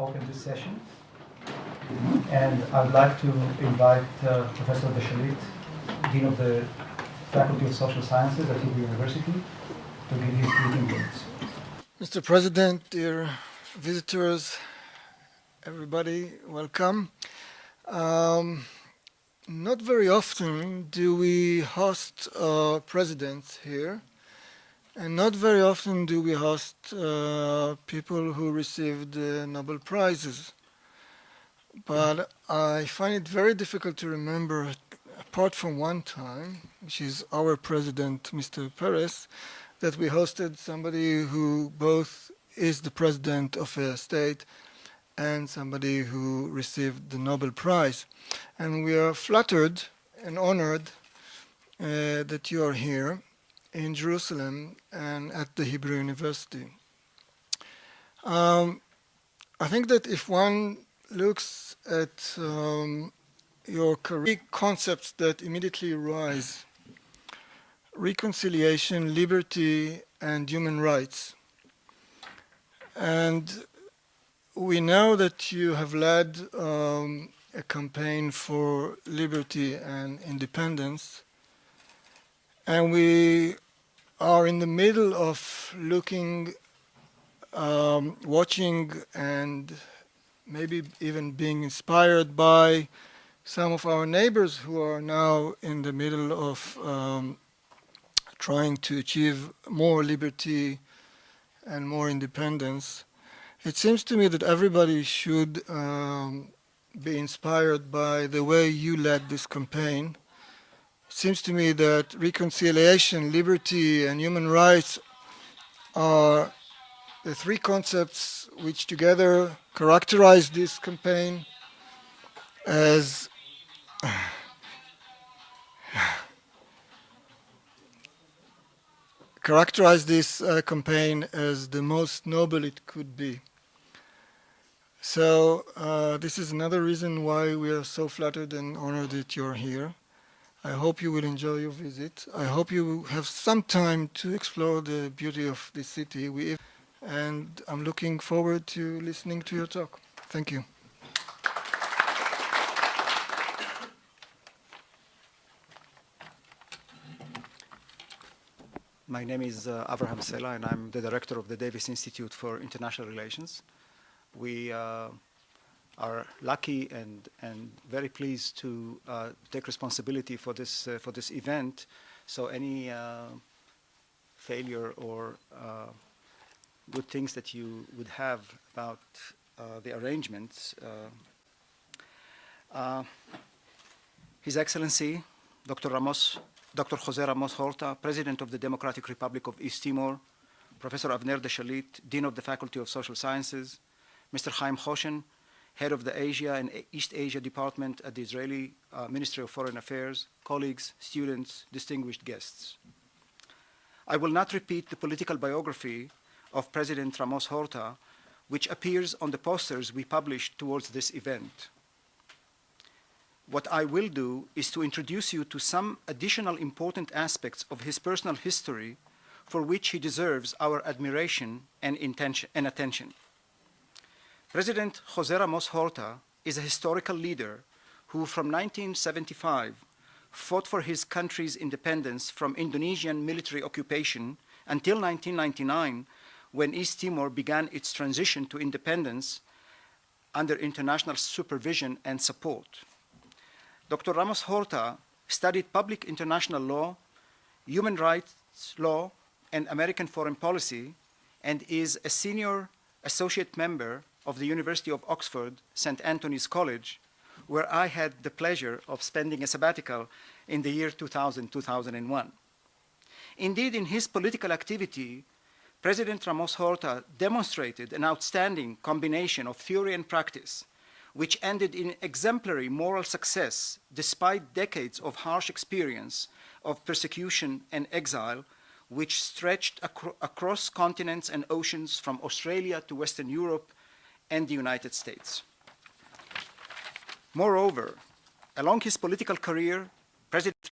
Open this session, and I would like to invite Professor Deshalit, Dean of the Faculty of Social Sciences at Hebrew University, to give his greeting words. Mr. President, dear visitors, everybody, welcome. Not very often do we host presidents here, and not very often do we host people who received Nobel Prizes. But I find it very difficult to remember, apart from one time, which is our president, Mr. Peres, that we hosted somebody who both is the president of a state and somebody who received the Nobel Prize. And we are flattered and honored that you are here in Jerusalem and at the Hebrew University. I think that if one looks at your career concepts that immediately arise, reconciliation, liberty, and human rights. And we know that you have led a campaign for liberty and independence, and we are in the middle of looking, watching, and maybe even being inspired by some of our neighbors who are now in the middle of trying to achieve more liberty and more independence. It seems to me that everybody should be inspired by the way you led this campaign. It seems to me that reconciliation, liberty, and human rights are the three concepts which together characterize this campaign as the most noble it could be. So this is another reason why we are so flattered and honored that you're here. I hope you will enjoy your visit. I hope you have some time to explore the beauty of this city. And I'm looking forward to listening to your talk. Thank you. My name is Avraham Sela, and I'm the director of the Davis Institute for International Relations. We are lucky and very pleased to take responsibility for this event. So any failure or good things that you would have about the arrangements. His Excellency, Dr. Jose Ramos Horta, President of the Democratic Republic of East Timor, Professor Avner Deshalit, Dean of the Faculty of Social Sciences, Mr. Chaim Choshen, Head of the Asia and East Asia Department at the Israeli Ministry of Foreign Affairs, colleagues, students, distinguished guests. I will not repeat the political biography of President Ramos Horta, which appears on the posters we published towards this event. What I will do is to introduce you to some additional important aspects of his personal history for which he deserves our admiration and attention. President Jose Ramos Horta is a historical leader who from 1975 fought for his country's independence from Indonesian military occupation until 1999, when East Timor began its transition to independence under international supervision and support. Dr. Ramos Horta studied public international law, human rights law, and American foreign policy, and is a senior associate member of the University of Oxford, St. Anthony's College, where I had the pleasure of spending a sabbatical in the year 2000-2001. Indeed, in his political activity, President Ramos Horta demonstrated an outstanding combination of theory and practice, which ended in exemplary moral success despite decades of harsh experience of persecution and exile, which stretched across continents and oceans from Australia to Western Europe and the United States. Moreover, along his political career, President